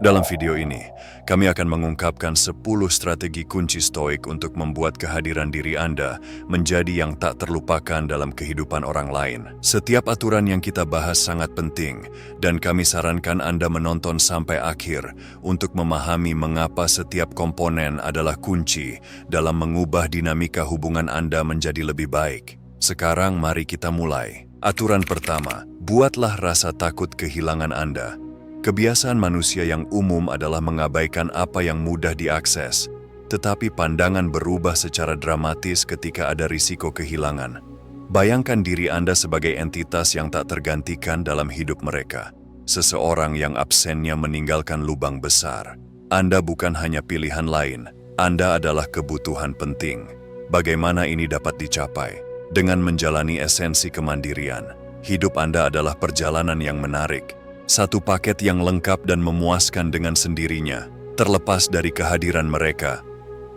Dalam video ini, kami akan mengungkapkan 10 strategi kunci stoik untuk membuat kehadiran diri Anda menjadi yang tak terlupakan dalam kehidupan orang lain. Setiap aturan yang kita bahas sangat penting, dan kami sarankan Anda menonton sampai akhir untuk memahami mengapa setiap komponen adalah kunci dalam mengubah dinamika hubungan Anda menjadi lebih baik. Sekarang mari kita mulai. Aturan pertama, buatlah rasa takut kehilangan Anda. Kebiasaan manusia yang umum adalah mengabaikan apa yang mudah diakses, tetapi pandangan berubah secara dramatis ketika ada risiko kehilangan. Bayangkan diri Anda sebagai entitas yang tak tergantikan dalam hidup mereka. Seseorang yang absennya meninggalkan lubang besar. Anda bukan hanya pilihan lain, Anda adalah kebutuhan penting. Bagaimana ini dapat dicapai? Dengan menjalani esensi kemandirian. Hidup Anda adalah perjalanan yang menarik. Satu paket yang lengkap dan memuaskan dengan sendirinya, terlepas dari kehadiran mereka.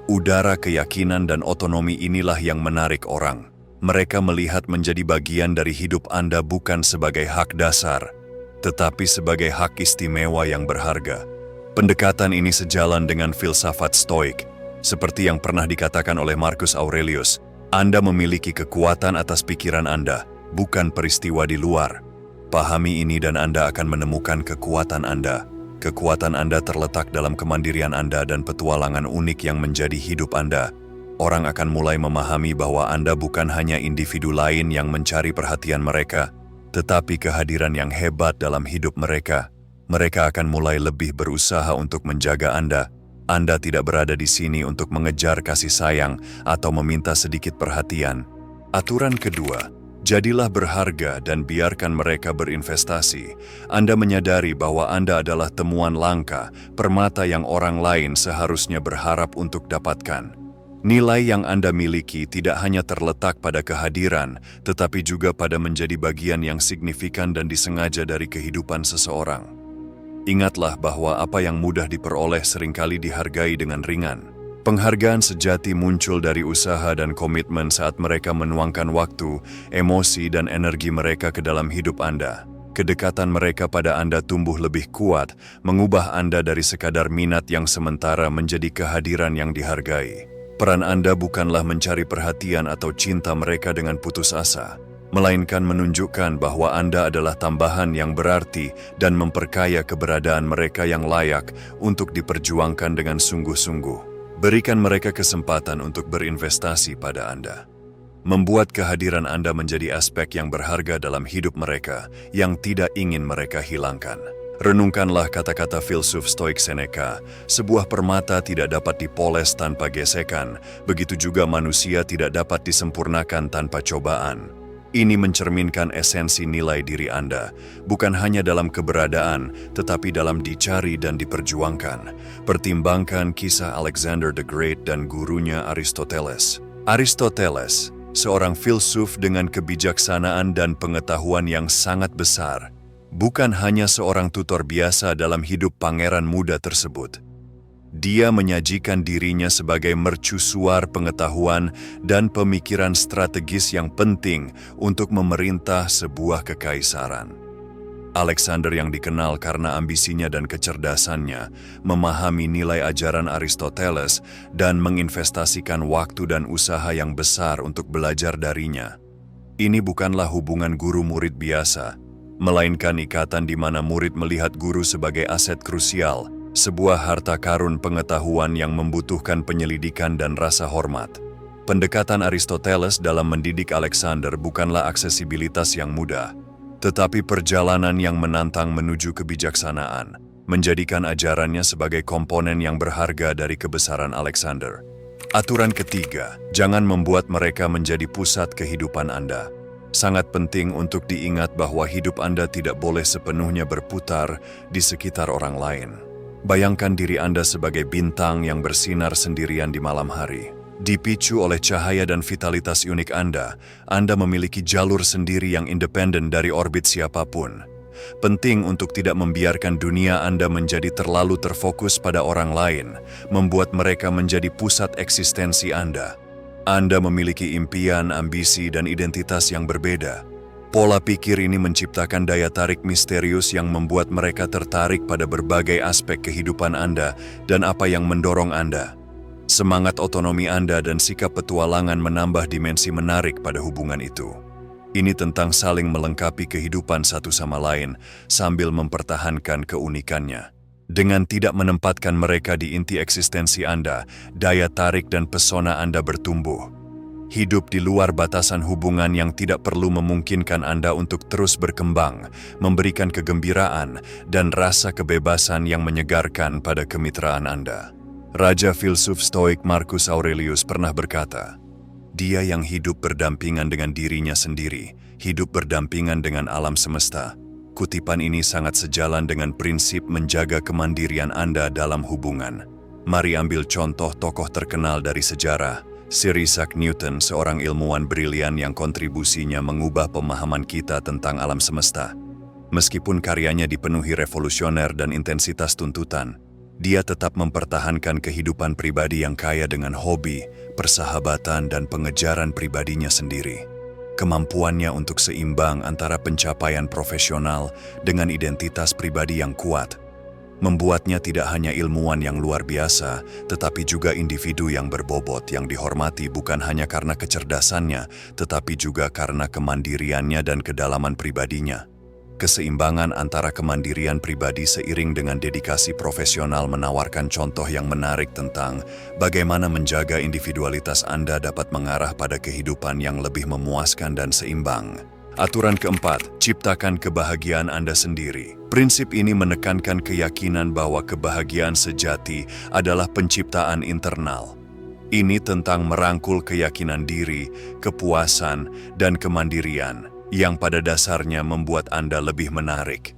Udara keyakinan dan otonomi inilah yang menarik orang. Mereka melihat menjadi bagian dari hidup Anda bukan sebagai hak dasar, tetapi sebagai hak istimewa yang berharga. Pendekatan ini sejalan dengan filsafat stoik. Seperti yang pernah dikatakan oleh Marcus Aurelius, Anda memiliki kekuatan atas pikiran Anda, bukan peristiwa di luar. Pahami ini dan Anda akan menemukan kekuatan Anda. Kekuatan Anda terletak dalam kemandirian Anda dan petualangan unik yang menjadi hidup Anda. Orang akan mulai memahami bahwa Anda bukan hanya individu lain yang mencari perhatian mereka, tetapi kehadiran yang hebat dalam hidup mereka. Mereka akan mulai lebih berusaha untuk menjaga Anda. Anda tidak berada di sini untuk mengejar kasih sayang atau meminta sedikit perhatian. Aturan kedua, jadilah berharga dan biarkan mereka berinvestasi. Anda menyadari bahwa Anda adalah temuan langka, permata yang orang lain seharusnya berharap untuk dapatkan. Nilai yang Anda miliki tidak hanya terletak pada kehadiran, tetapi juga pada menjadi bagian yang signifikan dan disengaja dari kehidupan seseorang. Ingatlah bahwa apa yang mudah diperoleh seringkali dihargai dengan ringan. Penghargaan sejati muncul dari usaha dan komitmen saat mereka menuangkan waktu, emosi, dan energi mereka ke dalam hidup Anda. Kedekatan mereka pada Anda tumbuh lebih kuat, mengubah Anda dari sekadar minat yang sementara menjadi kehadiran yang dihargai. Peran Anda bukanlah mencari perhatian atau cinta mereka dengan putus asa, melainkan menunjukkan bahwa Anda adalah tambahan yang berarti dan memperkaya keberadaan mereka yang layak untuk diperjuangkan dengan sungguh-sungguh. Berikan mereka kesempatan untuk berinvestasi pada Anda. Membuat kehadiran Anda menjadi aspek yang berharga dalam hidup mereka yang tidak ingin mereka hilangkan. Renungkanlah kata-kata filsuf stoik Seneca, sebuah permata tidak dapat dipoles tanpa gesekan, begitu juga manusia tidak dapat disempurnakan tanpa cobaan. Ini mencerminkan esensi nilai diri Anda, bukan hanya dalam keberadaan, tetapi dalam dicari dan diperjuangkan. Pertimbangkan kisah Alexander the Great dan gurunya Aristoteles. Aristoteles, seorang filsuf dengan kebijaksanaan dan pengetahuan yang sangat besar, bukan hanya seorang tutor biasa dalam hidup pangeran muda tersebut. Dia menyajikan dirinya sebagai mercusuar pengetahuan dan pemikiran strategis yang penting untuk memerintah sebuah kekaisaran. Alexander yang dikenal karena ambisinya dan kecerdasannya, memahami nilai ajaran Aristoteles dan menginvestasikan waktu dan usaha yang besar untuk belajar darinya. Ini bukanlah hubungan guru-murid biasa, melainkan ikatan di mana murid melihat guru sebagai aset krusial, sebuah harta karun pengetahuan yang membutuhkan penyelidikan dan rasa hormat. Pendekatan Aristoteles dalam mendidik Alexander bukanlah aksesibilitas yang mudah, tetapi perjalanan yang menantang menuju kebijaksanaan, menjadikan ajarannya sebagai komponen yang berharga dari kebesaran Alexander. Aturan ketiga, jangan membuat mereka menjadi pusat kehidupan Anda. Sangat penting untuk diingat bahwa hidup Anda tidak boleh sepenuhnya berputar di sekitar orang lain. Bayangkan diri Anda sebagai bintang yang bersinar sendirian di malam hari. Dipicu oleh cahaya dan vitalitas unik Anda memiliki jalur sendiri yang independen dari orbit siapapun. Penting untuk tidak membiarkan dunia Anda menjadi terlalu terfokus pada orang lain, membuat mereka menjadi pusat eksistensi Anda. Anda memiliki impian, ambisi, dan identitas yang berbeda. Pola pikir ini menciptakan daya tarik misterius yang membuat mereka tertarik pada berbagai aspek kehidupan Anda dan apa yang mendorong Anda. Semangat otonomi Anda dan sikap petualangan menambah dimensi menarik pada hubungan itu. Ini tentang saling melengkapi kehidupan satu sama lain sambil mempertahankan keunikannya. Dengan tidak menempatkan mereka di inti eksistensi Anda, daya tarik dan pesona Anda bertumbuh. Hidup di luar batasan hubungan yang tidak perlu memungkinkan Anda untuk terus berkembang, memberikan kegembiraan dan rasa kebebasan yang menyegarkan pada kemitraan Anda. Raja filsuf Stoik Marcus Aurelius pernah berkata, "Dia yang hidup berdampingan dengan dirinya sendiri, hidup berdampingan dengan alam semesta." Kutipan ini sangat sejalan dengan prinsip menjaga kemandirian Anda dalam hubungan. Mari ambil contoh tokoh terkenal dari sejarah. Sir Isaac Newton, seorang ilmuwan brilian yang kontribusinya mengubah pemahaman kita tentang alam semesta. Meskipun karyanya dipenuhi revolusioner dan intensitas tuntutan, dia tetap mempertahankan kehidupan pribadi yang kaya dengan hobi, persahabatan, dan pengejaran pribadinya sendiri. Kemampuannya untuk seimbang antara pencapaian profesional dengan identitas pribadi yang kuat membuatnya tidak hanya ilmuwan yang luar biasa, tetapi juga individu yang berbobot yang dihormati bukan hanya karena kecerdasannya, tetapi juga karena kemandiriannya dan kedalaman pribadinya. Keseimbangan antara kemandirian pribadi seiring dengan dedikasi profesional menawarkan contoh yang menarik tentang bagaimana menjaga individualitas Anda dapat mengarah pada kehidupan yang lebih memuaskan dan seimbang. Aturan keempat, ciptakan kebahagiaan Anda sendiri. Prinsip ini menekankan keyakinan bahwa kebahagiaan sejati adalah penciptaan internal. Ini tentang merangkul keyakinan diri, kepuasan, dan kemandirian yang pada dasarnya membuat Anda lebih menarik.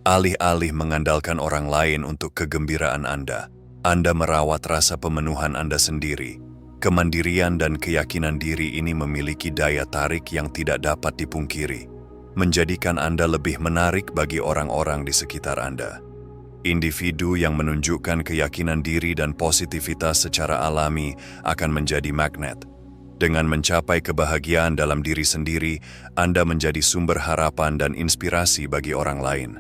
Alih-alih mengandalkan orang lain untuk kegembiraan Anda merawat rasa pemenuhan Anda sendiri. Kemandirian dan keyakinan diri ini memiliki daya tarik yang tidak dapat dipungkiri, menjadikan Anda lebih menarik bagi orang-orang di sekitar Anda. Individu yang menunjukkan keyakinan diri dan positivitas secara alami akan menjadi magnet. Dengan mencapai kebahagiaan dalam diri sendiri, Anda menjadi sumber harapan dan inspirasi bagi orang lain.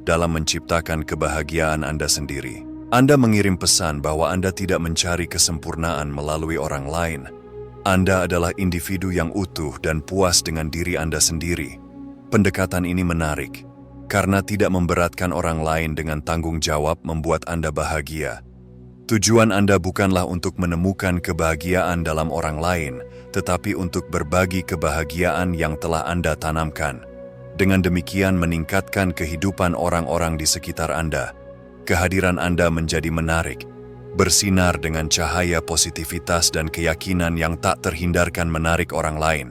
Dalam menciptakan kebahagiaan Anda sendiri, Anda mengirim pesan bahwa Anda tidak mencari kesempurnaan melalui orang lain. Anda adalah individu yang utuh dan puas dengan diri Anda sendiri. Pendekatan ini menarik, karena tidak memberatkan orang lain dengan tanggung jawab membuat Anda bahagia. Tujuan Anda bukanlah untuk menemukan kebahagiaan dalam orang lain, tetapi untuk berbagi kebahagiaan yang telah Anda tanamkan. Dengan demikian meningkatkan kehidupan orang-orang di sekitar Anda. Kehadiran Anda menjadi menarik, bersinar dengan cahaya positivitas dan keyakinan yang tak terhindarkan menarik orang lain.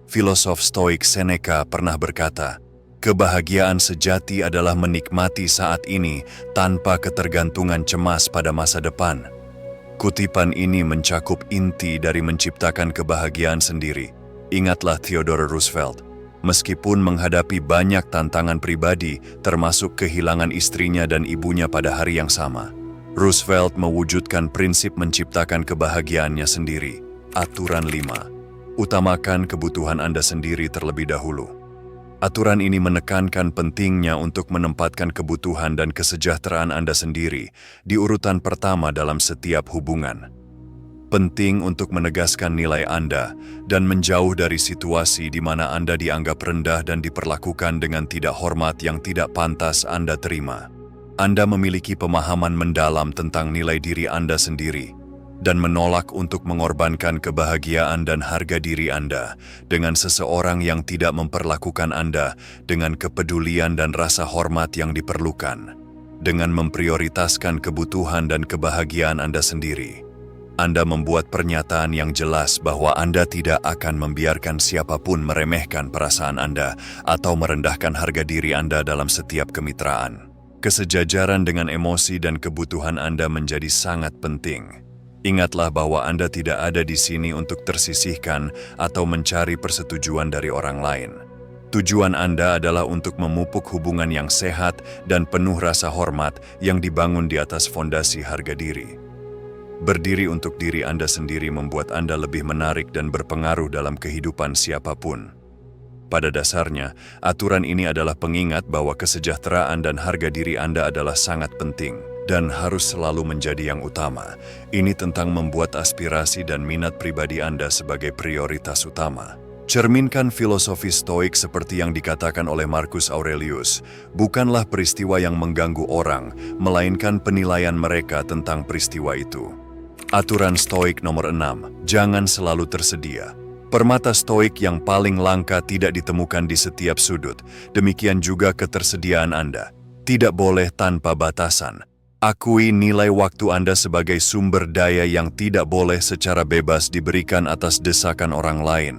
Filosof Stoik Seneca pernah berkata, "Kebahagiaan sejati adalah menikmati saat ini tanpa ketergantungan cemas pada masa depan." Kutipan ini mencakup inti dari menciptakan kebahagiaan sendiri. Ingatlah Theodore Roosevelt. Meskipun menghadapi banyak tantangan pribadi, termasuk kehilangan istrinya dan ibunya pada hari yang sama, Roosevelt mewujudkan prinsip menciptakan kebahagiaannya sendiri. Aturan 5. Utamakan kebutuhan Anda sendiri terlebih dahulu. Aturan ini menekankan pentingnya untuk menempatkan kebutuhan dan kesejahteraan Anda sendiri di urutan pertama dalam setiap hubungan. Penting untuk menegaskan nilai Anda dan menjauh dari situasi di mana Anda dianggap rendah dan diperlakukan dengan tidak hormat yang tidak pantas Anda terima. Anda memiliki pemahaman mendalam tentang nilai diri Anda sendiri dan menolak untuk mengorbankan kebahagiaan dan harga diri Anda dengan seseorang yang tidak memperlakukan Anda dengan kepedulian dan rasa hormat yang diperlukan. Dengan memprioritaskan kebutuhan dan kebahagiaan Anda sendiri, Anda membuat pernyataan yang jelas bahwa Anda tidak akan membiarkan siapapun meremehkan perasaan Anda atau merendahkan harga diri Anda dalam setiap kemitraan. Kesejajaran dengan emosi dan kebutuhan Anda menjadi sangat penting. Ingatlah bahwa Anda tidak ada di sini untuk tersisihkan atau mencari persetujuan dari orang lain. Tujuan Anda adalah untuk memupuk hubungan yang sehat dan penuh rasa hormat yang dibangun di atas fondasi harga diri. Berdiri untuk diri Anda sendiri membuat Anda lebih menarik dan berpengaruh dalam kehidupan siapapun. Pada dasarnya, aturan ini adalah pengingat bahwa kesejahteraan dan harga diri Anda adalah sangat penting dan harus selalu menjadi yang utama. Ini tentang membuat aspirasi dan minat pribadi Anda sebagai prioritas utama. Cerminkan filosofi Stoik seperti yang dikatakan oleh Marcus Aurelius, bukanlah peristiwa yang mengganggu orang, melainkan penilaian mereka tentang peristiwa itu. Aturan Stoik nomor 6, jangan selalu tersedia. Permata Stoik yang paling langka tidak ditemukan di setiap sudut, demikian juga ketersediaan Anda. Tidak boleh tanpa batasan. Akui nilai waktu Anda sebagai sumber daya yang tidak boleh secara bebas diberikan atas desakan orang lain.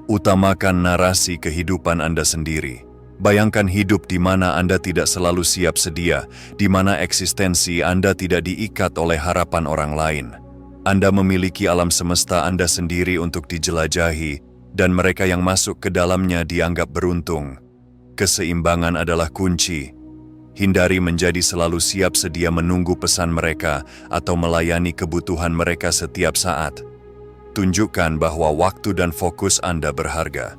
Utamakan narasi kehidupan Anda sendiri. Bayangkan hidup di mana Anda tidak selalu siap sedia, di mana eksistensi Anda tidak diikat oleh harapan orang lain. Anda memiliki alam semesta Anda sendiri untuk dijelajahi, dan mereka yang masuk ke dalamnya dianggap beruntung. Keseimbangan adalah kunci. Hindari menjadi selalu siap sedia menunggu pesan mereka atau melayani kebutuhan mereka setiap saat. Tunjukkan bahwa waktu dan fokus Anda berharga.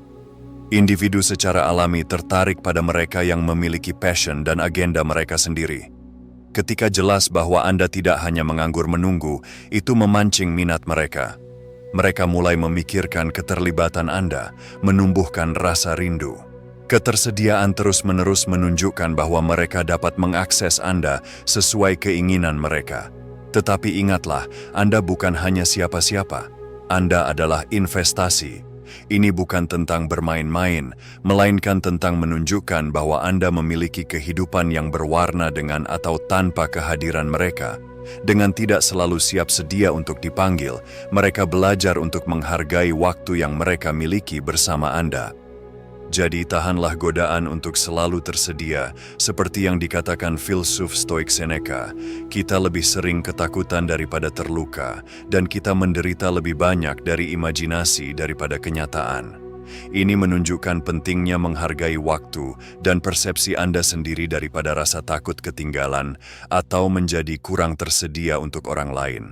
Individu secara alami tertarik pada mereka yang memiliki passion dan agenda mereka sendiri. Ketika jelas bahwa Anda tidak hanya menganggur menunggu, itu memancing minat mereka. Mereka mulai memikirkan keterlibatan Anda, menumbuhkan rasa rindu. Ketersediaan terus-menerus menunjukkan bahwa mereka dapat mengakses Anda sesuai keinginan mereka. Tetapi ingatlah, Anda bukan hanya siapa-siapa. Anda adalah investasi. Ini bukan tentang bermain-main, melainkan tentang menunjukkan bahwa Anda memiliki kehidupan yang berwarna dengan atau tanpa kehadiran mereka. Dengan tidak selalu siap sedia untuk dipanggil, mereka belajar untuk menghargai waktu yang mereka miliki bersama Anda. Jadi tahanlah godaan untuk selalu tersedia, seperti yang dikatakan filsuf Stoik Seneca. Kita lebih sering ketakutan daripada terluka, dan kita menderita lebih banyak dari imajinasi daripada kenyataan. Ini menunjukkan pentingnya menghargai waktu dan persepsi Anda sendiri daripada rasa takut ketinggalan atau menjadi kurang tersedia untuk orang lain.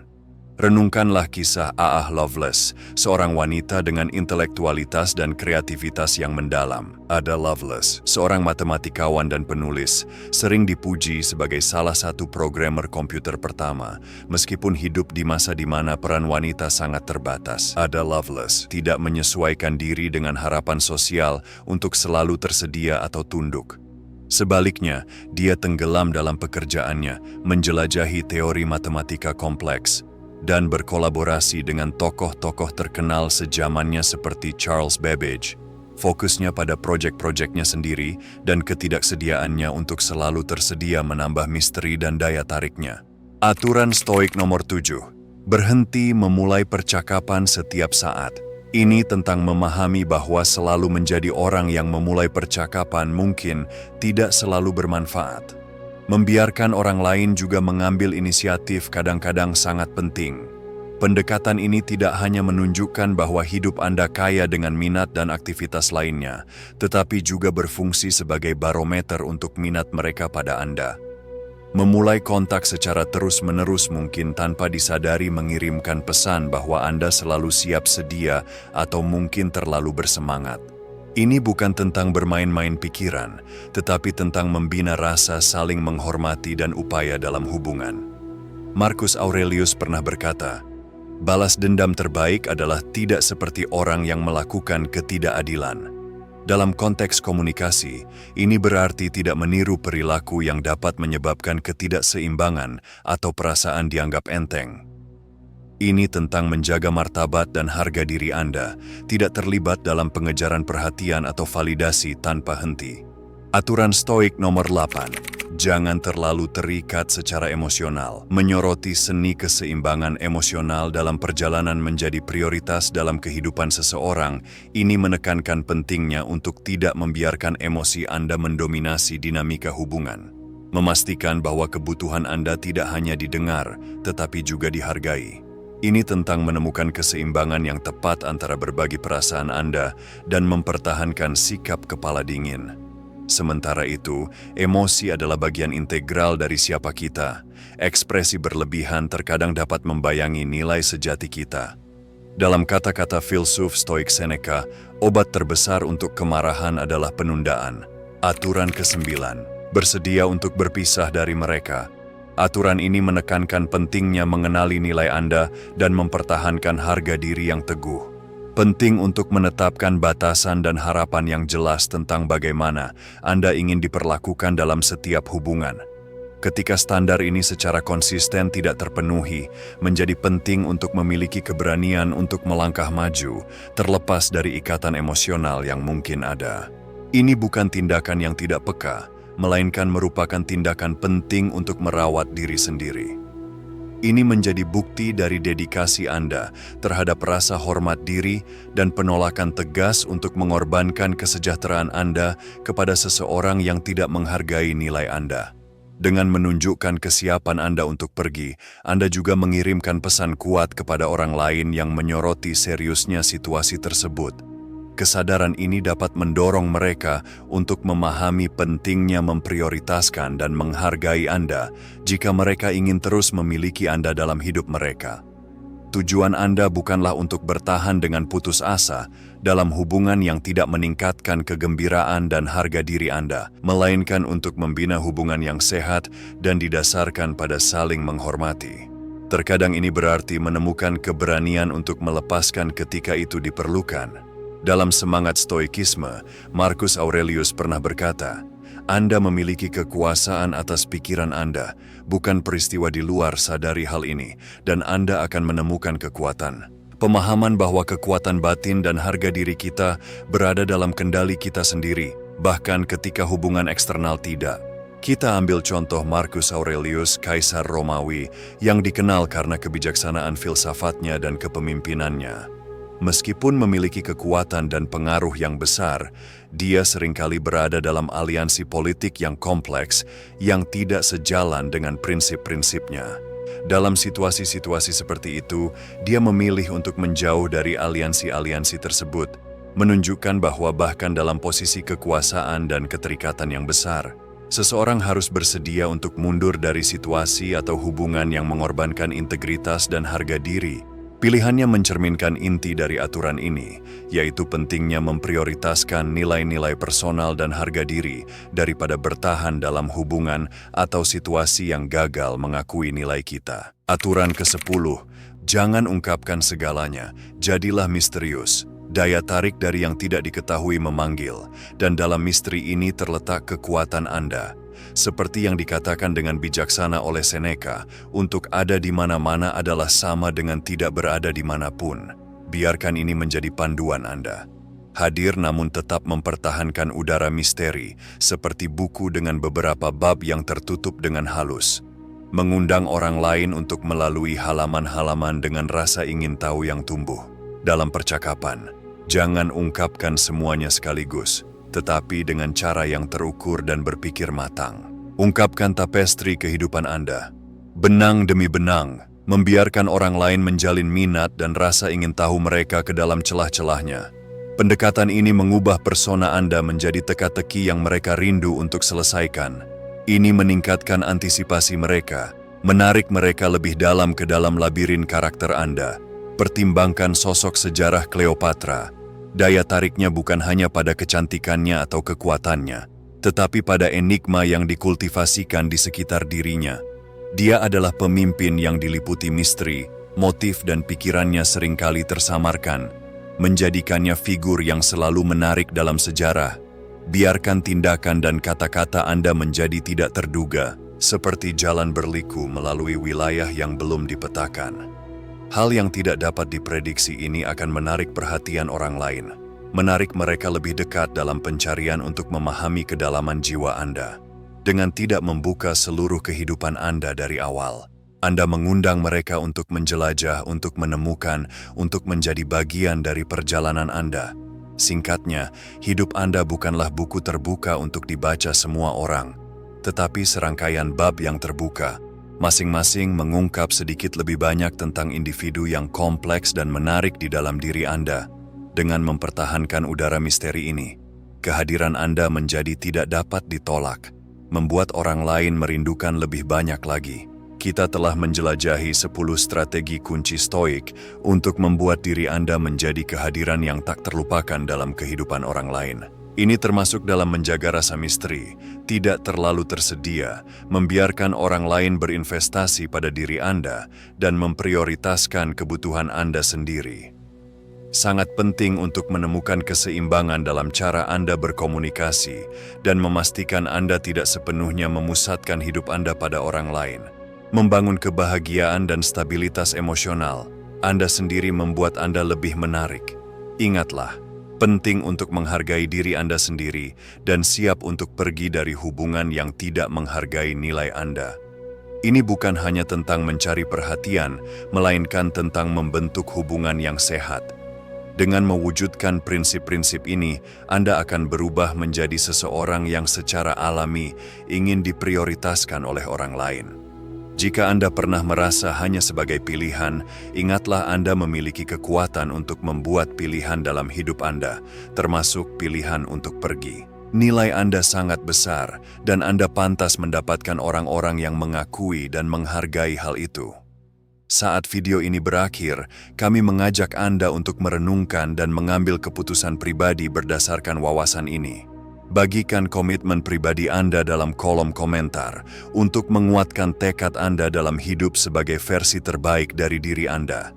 Renungkanlah kisah Aah Lovelace, seorang wanita dengan intelektualitas dan kreativitas yang mendalam. Ada Lovelace, seorang matematikawan dan penulis, sering dipuji sebagai salah satu programmer komputer pertama, meskipun hidup di masa di mana peran wanita sangat terbatas. Ada Lovelace tidak menyesuaikan diri dengan harapan sosial untuk selalu tersedia atau tunduk. Sebaliknya, dia tenggelam dalam pekerjaannya, menjelajahi teori matematika kompleks, dan berkolaborasi dengan tokoh-tokoh terkenal sejamannya seperti Charles Babbage. Fokusnya pada proyek-proyeknya sendiri dan ketidaksediaannya untuk selalu tersedia menambah misteri dan daya tariknya. Aturan Stoik nomor 7. Berhenti memulai percakapan setiap saat. Ini tentang memahami bahwa selalu menjadi orang yang memulai percakapan mungkin tidak selalu bermanfaat. Membiarkan orang lain juga mengambil inisiatif kadang-kadang sangat penting. Pendekatan ini tidak hanya menunjukkan bahwa hidup Anda kaya dengan minat dan aktivitas lainnya, tetapi juga berfungsi sebagai barometer untuk minat mereka pada Anda. Memulai kontak secara terus-menerus mungkin tanpa disadari mengirimkan pesan bahwa Anda selalu siap sedia atau mungkin terlalu bersemangat. Ini bukan tentang bermain-main pikiran, tetapi tentang membina rasa saling menghormati dan upaya dalam hubungan. Marcus Aurelius pernah berkata, "Balas dendam terbaik adalah tidak seperti orang yang melakukan ketidakadilan." Dalam konteks komunikasi, ini berarti tidak meniru perilaku yang dapat menyebabkan ketidakseimbangan atau perasaan dianggap enteng. Ini tentang menjaga martabat dan harga diri Anda, tidak terlibat dalam pengejaran perhatian atau validasi tanpa henti. Aturan Stoik nomor 8. Jangan terlalu terikat secara emosional. Menyoroti seni keseimbangan emosional dalam perjalanan menjadi prioritas dalam kehidupan seseorang. Ini menekankan pentingnya untuk tidak membiarkan emosi Anda mendominasi dinamika hubungan. Memastikan bahwa kebutuhan Anda tidak hanya didengar, tetapi juga dihargai. Ini tentang menemukan keseimbangan yang tepat antara berbagi perasaan Anda dan mempertahankan sikap kepala dingin. Sementara itu, emosi adalah bagian integral dari siapa kita. Ekspresi berlebihan terkadang dapat membayangi nilai sejati kita. Dalam kata-kata filsuf Stoik Seneca, obat terbesar untuk kemarahan adalah penundaan. Aturan ke-9. Bersedia untuk berpisah dari mereka. Aturan ini menekankan pentingnya mengenali nilai Anda dan mempertahankan harga diri yang teguh. Penting untuk menetapkan batasan dan harapan yang jelas tentang bagaimana Anda ingin diperlakukan dalam setiap hubungan. Ketika standar ini secara konsisten tidak terpenuhi, menjadi penting untuk memiliki keberanian untuk melangkah maju, terlepas dari ikatan emosional yang mungkin ada. Ini bukan tindakan yang tidak peka, melainkan merupakan tindakan penting untuk merawat diri sendiri. Ini menjadi bukti dari dedikasi Anda terhadap rasa hormat diri dan penolakan tegas untuk mengorbankan kesejahteraan Anda kepada seseorang yang tidak menghargai nilai Anda. Dengan menunjukkan kesiapan Anda untuk pergi, Anda juga mengirimkan pesan kuat kepada orang lain yang menyoroti seriusnya situasi tersebut. Kesadaran ini dapat mendorong mereka untuk memahami pentingnya memprioritaskan dan menghargai Anda jika mereka ingin terus memiliki Anda dalam hidup mereka. Tujuan Anda bukanlah untuk bertahan dengan putus asa dalam hubungan yang tidak meningkatkan kegembiraan dan harga diri Anda, melainkan untuk membina hubungan yang sehat dan didasarkan pada saling menghormati. Terkadang ini berarti menemukan keberanian untuk melepaskan ketika itu diperlukan. Dalam semangat stoikisme, Marcus Aurelius pernah berkata, Anda memiliki kekuasaan atas pikiran Anda, bukan peristiwa di luar sadari hal ini, dan Anda akan menemukan kekuatan. Pemahaman bahwa kekuatan batin dan harga diri kita berada dalam kendali kita sendiri, bahkan ketika hubungan eksternal tidak. Kita ambil contoh Marcus Aurelius, Kaisar Romawi, yang dikenal karena kebijaksanaan filsafatnya dan kepemimpinannya. Meskipun memiliki kekuatan dan pengaruh yang besar, dia seringkali berada dalam aliansi politik yang kompleks yang tidak sejalan dengan prinsip-prinsipnya. Dalam situasi-situasi seperti itu, dia memilih untuk menjauh dari aliansi-aliansi tersebut, menunjukkan bahwa bahkan dalam posisi kekuasaan dan keterikatan yang besar, seseorang harus bersedia untuk mundur dari situasi atau hubungan yang mengorbankan integritas dan harga diri. Pilihannya mencerminkan inti dari aturan ini, yaitu pentingnya memprioritaskan nilai-nilai personal dan harga diri daripada bertahan dalam hubungan atau situasi yang gagal mengakui nilai kita. Aturan ke-10, jangan ungkapkan segalanya, jadilah misterius. Daya tarik dari yang tidak diketahui memanggil, dan dalam misteri ini terletak kekuatan Anda. Seperti yang dikatakan dengan bijaksana oleh Seneca, untuk ada di mana-mana adalah sama dengan tidak berada di manapun. Biarkan ini menjadi panduan Anda. Hadir namun tetap mempertahankan udara misteri, seperti buku dengan beberapa bab yang tertutup dengan halus. Mengundang orang lain untuk melalui halaman-halaman dengan rasa ingin tahu yang tumbuh. Dalam percakapan, jangan ungkapkan semuanya sekaligus, tetapi dengan cara yang terukur dan berpikir matang. Ungkapkan tapestri kehidupan Anda. Benang demi benang, membiarkan orang lain menjalin minat dan rasa ingin tahu mereka ke dalam celah-celahnya. Pendekatan ini mengubah persona Anda menjadi teka-teki yang mereka rindu untuk selesaikan. Ini meningkatkan antisipasi mereka, menarik mereka lebih dalam ke dalam labirin karakter Anda. Pertimbangkan sosok sejarah Cleopatra. Daya tariknya bukan hanya pada kecantikannya atau kekuatannya, tetapi pada enigma yang dikultivasikan di sekitar dirinya. Dia adalah pemimpin yang diliputi misteri, motif dan pikirannya seringkali tersamarkan, menjadikannya figur yang selalu menarik dalam sejarah. Biarkan tindakan dan kata-kata Anda menjadi tidak terduga, seperti jalan berliku melalui wilayah yang belum dipetakan. Hal yang tidak dapat diprediksi ini akan menarik perhatian orang lain, menarik mereka lebih dekat dalam pencarian untuk memahami kedalaman jiwa Anda. Dengan tidak membuka seluruh kehidupan Anda dari awal, Anda mengundang mereka untuk menjelajah, untuk menemukan, untuk menjadi bagian dari perjalanan Anda. Singkatnya, hidup Anda bukanlah buku terbuka untuk dibaca semua orang, tetapi serangkaian bab yang terbuka, masing-masing mengungkap sedikit lebih banyak tentang individu yang kompleks dan menarik di dalam diri Anda. Dengan mempertahankan udara misteri ini, kehadiran Anda menjadi tidak dapat ditolak, membuat orang lain merindukan lebih banyak lagi. kita telah menjelajahi 10 strategi kunci stoik untuk membuat diri Anda menjadi kehadiran yang tak terlupakan dalam kehidupan orang lain. Ini termasuk dalam menjaga rasa misteri, tidak terlalu tersedia, membiarkan orang lain berinvestasi pada diri Anda, dan memprioritaskan kebutuhan Anda sendiri. Sangat penting untuk menemukan keseimbangan dalam cara Anda berkomunikasi dan memastikan Anda tidak sepenuhnya memusatkan hidup Anda pada orang lain. Membangun kebahagiaan dan stabilitas emosional, Anda sendiri membuat Anda lebih menarik. Ingatlah, penting untuk menghargai diri Anda sendiri dan siap untuk pergi dari hubungan yang tidak menghargai nilai Anda. Ini bukan hanya tentang mencari perhatian, melainkan tentang membentuk hubungan yang sehat. Dengan mewujudkan prinsip-prinsip ini, Anda akan berubah menjadi seseorang yang secara alami ingin diprioritaskan oleh orang lain. Jika Anda pernah merasa hanya sebagai pilihan, ingatlah Anda memiliki kekuatan untuk membuat pilihan dalam hidup Anda, termasuk pilihan untuk pergi. Nilai Anda sangat besar, dan Anda pantas mendapatkan orang-orang yang mengakui dan menghargai hal itu. Saat video ini berakhir, kami mengajak Anda untuk merenungkan dan mengambil keputusan pribadi berdasarkan wawasan ini. Bagikan komitmen pribadi Anda dalam kolom komentar untuk menguatkan tekad Anda dalam hidup sebagai versi terbaik dari diri Anda.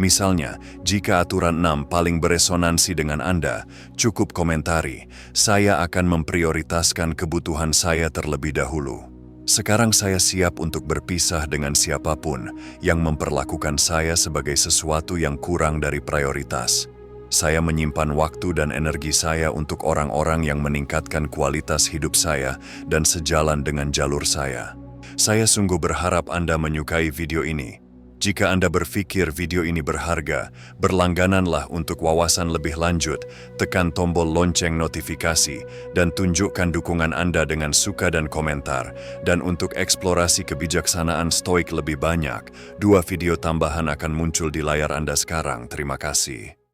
Misalnya, jika aturan 6 paling beresonansi dengan Anda, cukup komentari, "Saya akan memprioritaskan kebutuhan saya terlebih dahulu. Sekarang saya siap untuk berpisah dengan siapapun yang memperlakukan saya sebagai sesuatu yang kurang dari prioritas. Saya menyimpan waktu dan energi saya untuk orang-orang yang meningkatkan kualitas hidup saya dan sejalan dengan jalur saya." Saya sungguh berharap Anda menyukai video ini. Jika Anda berpikir video ini berharga, berlanggananlah untuk wawasan lebih lanjut, tekan tombol lonceng notifikasi, dan tunjukkan dukungan Anda dengan suka dan komentar. Dan untuk eksplorasi kebijaksanaan stoik lebih banyak, 2 video tambahan akan muncul di layar Anda sekarang. Terima kasih.